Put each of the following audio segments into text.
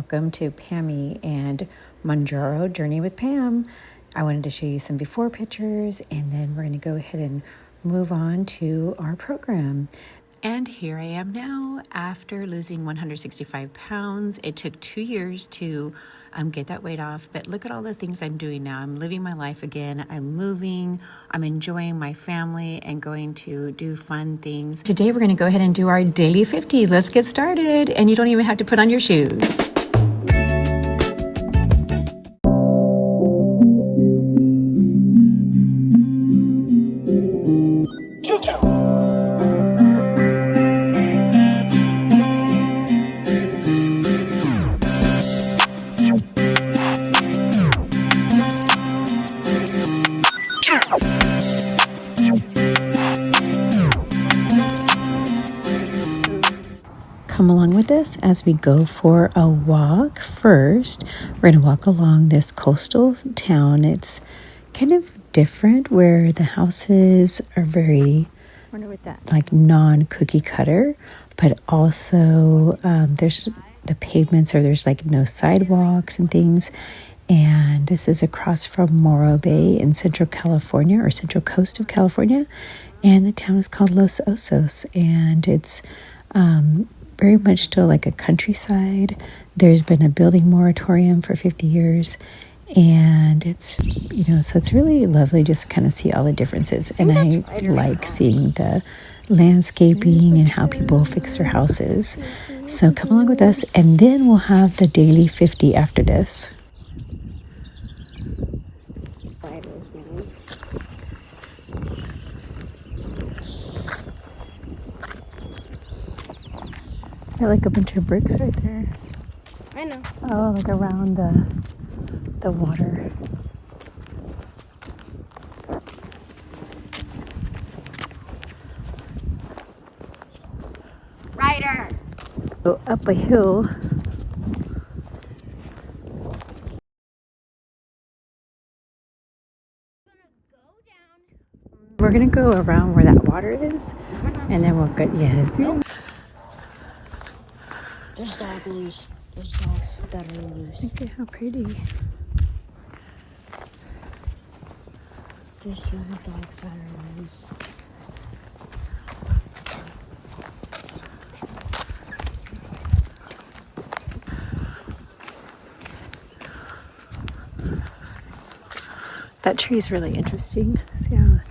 welcome to Pammy and Mounjaro Journey with Pam. I wanted to show you some before pictures, and then we're going to go ahead and move on to our program. And here I am now after losing 165 pounds. It took 2 years to get that weight off, but look at all the things I'm doing now. I'm living my life again. I'm moving. I'm enjoying my family and going to do fun things. Today we're going to go ahead and do our daily 50. Let's get started. And you don't even have to put on your shoes. Come along with us as we go for a walk. First, we're going to walk along this coastal town. It's kind of different where the houses are very like non-cookie cutter, but also there's the pavements, or there's like no sidewalks and things. And this is across from Morro Bay in Central California, or Central Coast of California. And the town is called Los Osos, and it's very much still like a countryside. There's been a building moratorium for 50 years, and it's, so it's really lovely just kind of see all the differences. And I like seeing the landscaping and how people fix their houses. So come along with us, and then we'll have the daily 50 after this. They're like a bunch of bricks right there. I know. Oh, like around the water. Ryder. Go up a hill. We're gonna go around where that water is, and then we'll go. Yes. Nope. There's dog loose. There's dogs that are loose. Look at how pretty. There's young dogs that are loose. That tree is really interesting. See how it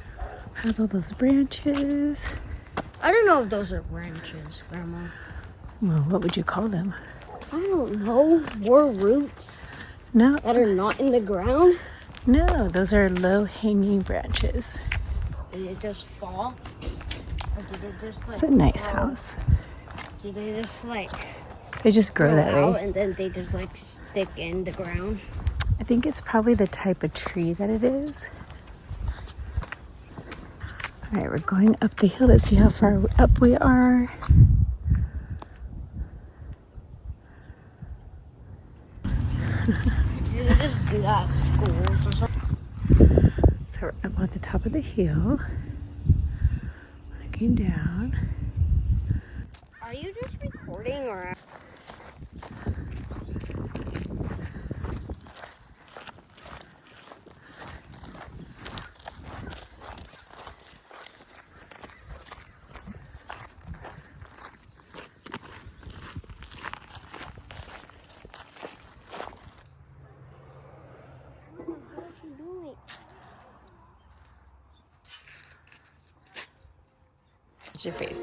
has all those branches. I don't know if those are branches, Grandma. Well, what would you call them? I don't know. More roots No. that are not in the ground. No, those are low-hanging branches. Did it just fall? Or did it just like... It's a nice grow? house. Did they just like... They just grow that out way. and then they just like stick in the ground? I think it's probably the type of tree that it is. All right, we're going up the hill. Let's see how far up we are. Did they just do that at schools or something? So we're up on the top of the hill, looking down. Are you just recording or...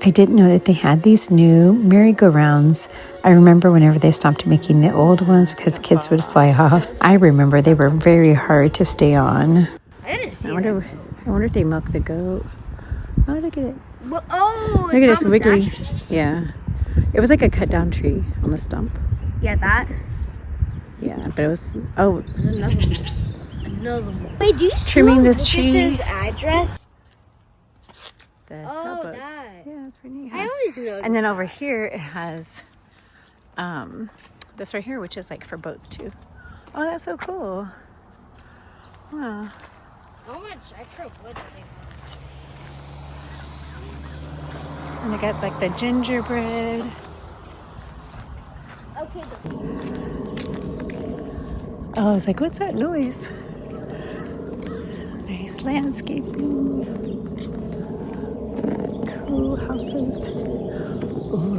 I didn't know that they had these new merry-go-rounds. I remember whenever they stopped making the old ones because kids would fly off. I remember they were very hard to stay on. I didn't see I wonder if they milk the goat. Oh, look at it. Well, oh, Look at this wiggly. Yeah. It was like a cut-down tree on the stump. Yeah, that. Yeah, but it was... Oh. Another one. Wait, do you Trimming this tree. This is address? The Oh, sailboats. that. Yeah, it's pretty neat. I always noticed. And then over here it has this right here, which is like for boats too. Oh, that's so cool. Wow. How much extra wood do they have? And they got like the gingerbread. Okay. Oh, I was like, what's that noise? Nice landscaping. Cool houses. Ooh.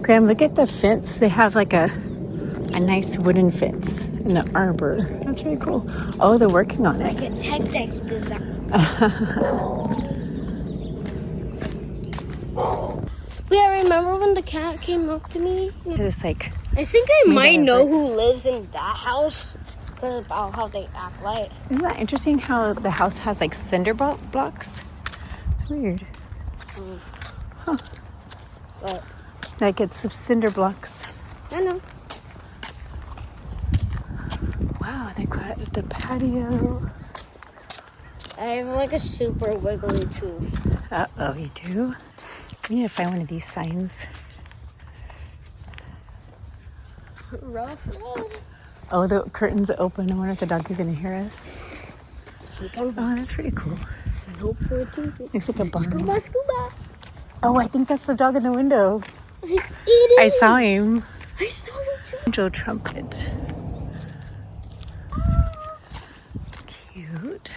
Graham, look at the fence. They have like a nice wooden fence in the arbor. That's really cool. Oh, they're working on it. Like a tech design. Yeah, remember when the cat came up to me? It's like, I think I might know bricks. who lives in that house because about how they act like. Isn't that interesting how the house has like cinder blocks? It's weird. Huh. But Like it's cinder blocks. I know. Wow, they got the patio. I have like a super wiggly tooth. Uh-oh, you do? We need to find one of these signs. Rough road. Oh, the curtains are open. I wonder if the dog is going to hear us. Oh, that's pretty cool. Looks like a barn. Scuba. Oh, I think that's the dog in the window. It is. I saw him. I saw him too. Angel trumpet. Cute.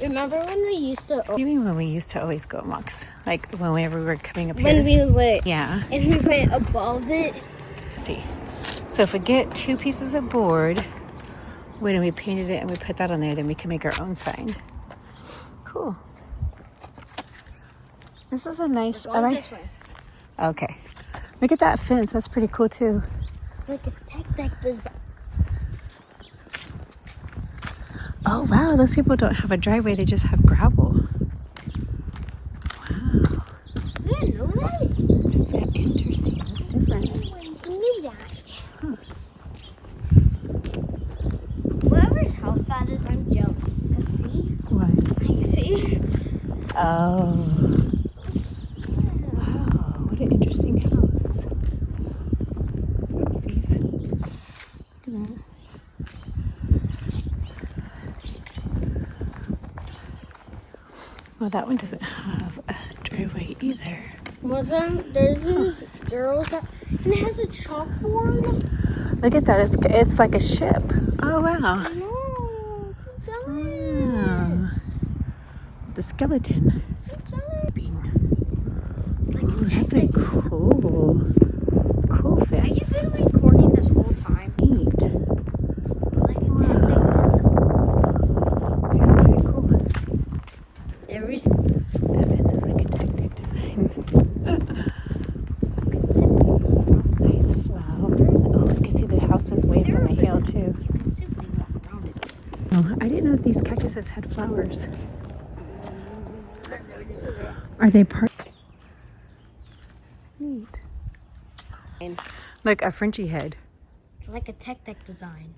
Remember when we used to? What do you mean when we used to always go on walks? Like whenever we were coming up here? When we went. Yeah. And we went above it. Let's see. So if we get 2 pieces of board, when we painted it and we put that on there, then we can make our own sign. Cool. This is a nice. I like. This way. Okay. Look at that fence. That's pretty cool too. It's like a tech design. Oh wow, those people don't have a driveway. They just have gravel. Wow. I didn't know that. That's interesting. That's different. I knew that. Huh. Whoever's house that is, I'm jealous. 'Cause see? What? I see. Oh. Wow, what an interesting house. Oopsies. Look at that. Well, that one doesn't have a driveway either. There's these girls that, and it has a chalkboard. Look at that. It's like a ship. Oh, wow. No, I'm jealous. Wow. The skeleton. I'm jealous. It's like Oh, that's a cool Have you fence. been recording this whole time? Neat. Like a Yeah, that's pretty cool. Every That fence is like a tech design. Nice flowers. Oh, you can see the houses way up on the hill too. simply walk around it. Oh, I didn't know these cactuses had flowers. Are they part? Neat. Like a Frenchy head. It's like a tech design.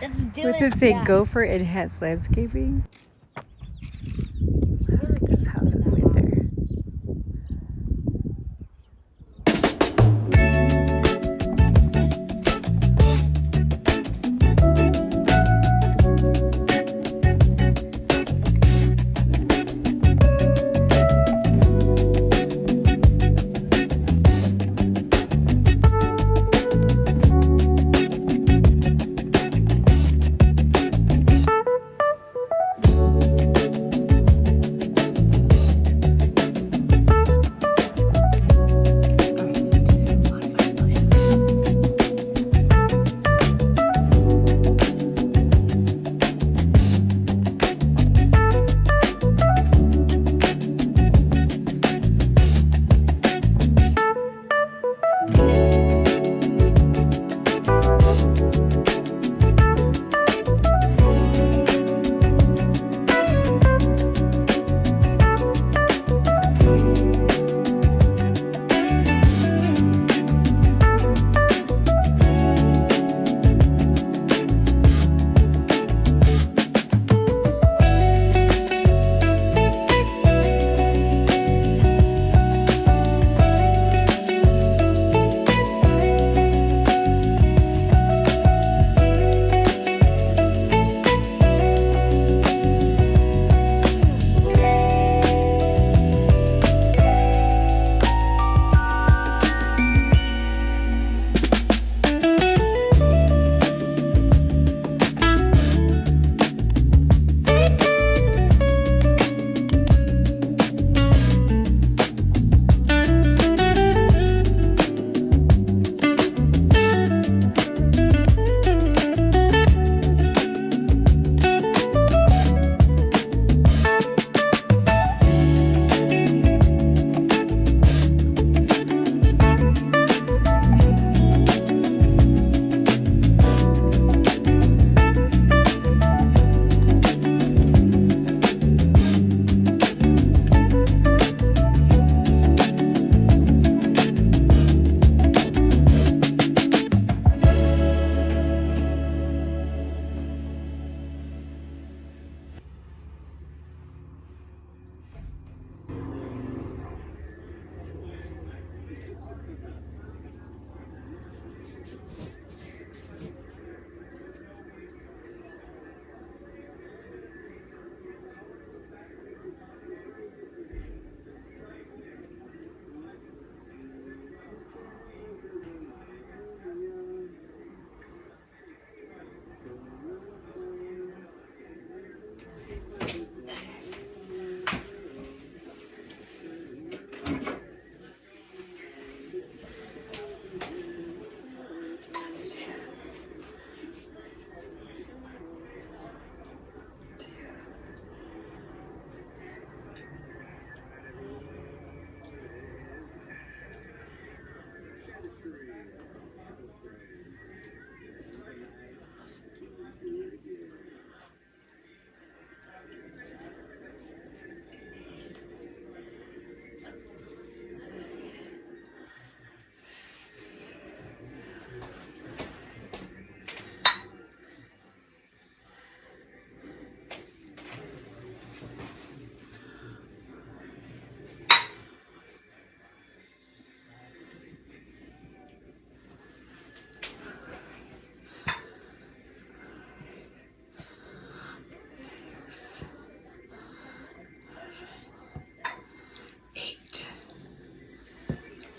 Let's do Does it. it say Yeah. go for enhanced landscaping? Those houses right there.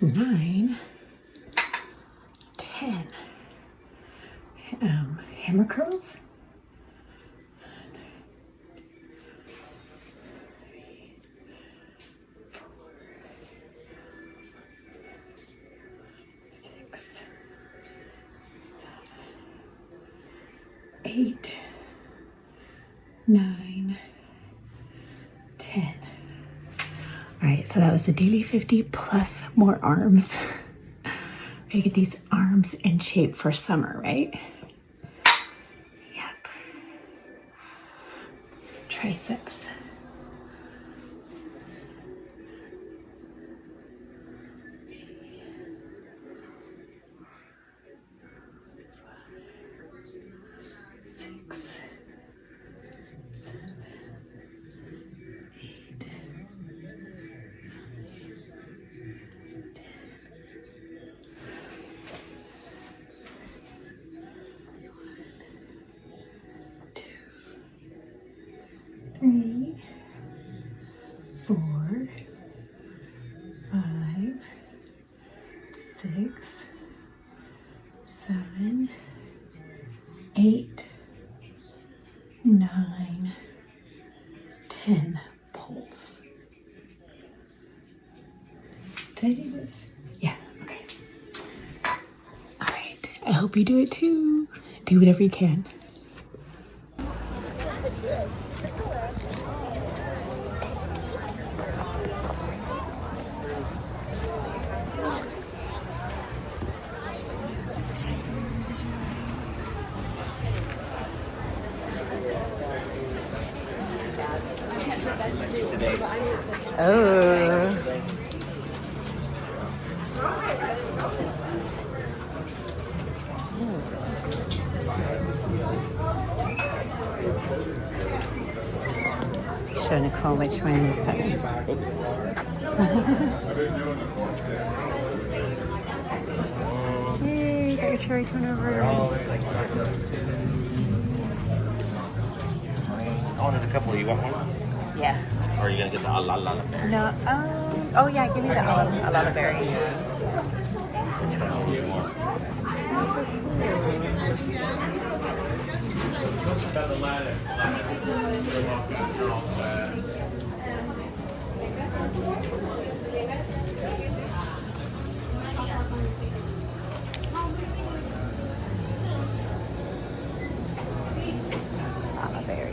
9, 10. Hammer curls. 8, 9, 10. All right, so that was the daily 50 plus more arms. I get these arms in shape for summer, right? Yep. Triceps. Three, 4, 5, 6, 7, 8, 9, 10 pulls. Did I do this? Yeah, okay. All right, I hope you do it too. Do whatever you can. Oh. Show Nicole which one is that. Yay, got your cherry turnovers. I wanted a couple. You want one? Yeah. Or are you gonna get the alala? No. Oh yeah, give me the alala berry. Which one do you want? Oh, so alala berry.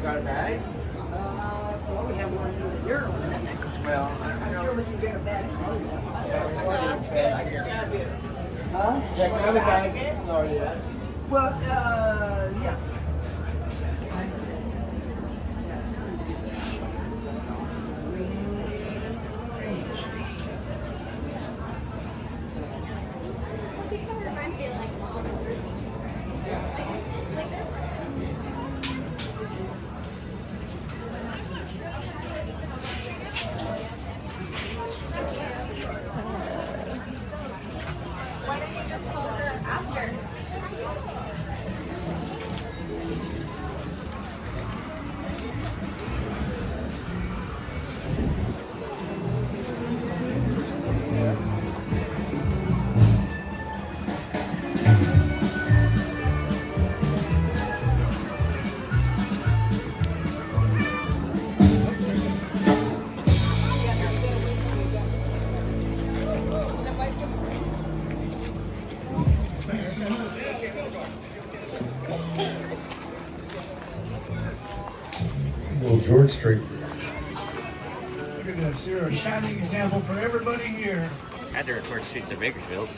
Got a bag? Well, we have one here. Well, I don't Huh? Yeah, grab a bag. Well, yeah. Well, George Street. Look at this. You're a shining example for everybody here. Had to record streets of Bakersfield.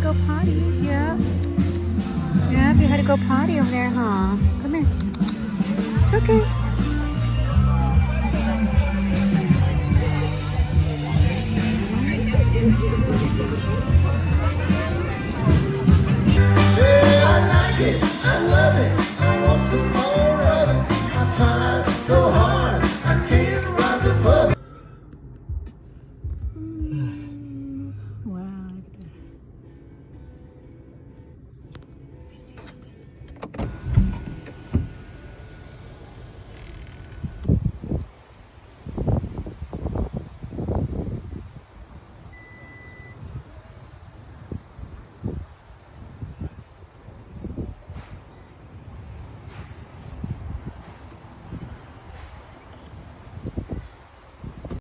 go potty. Yeah. Yeah, you had to go potty over there, huh? Come here. It's okay.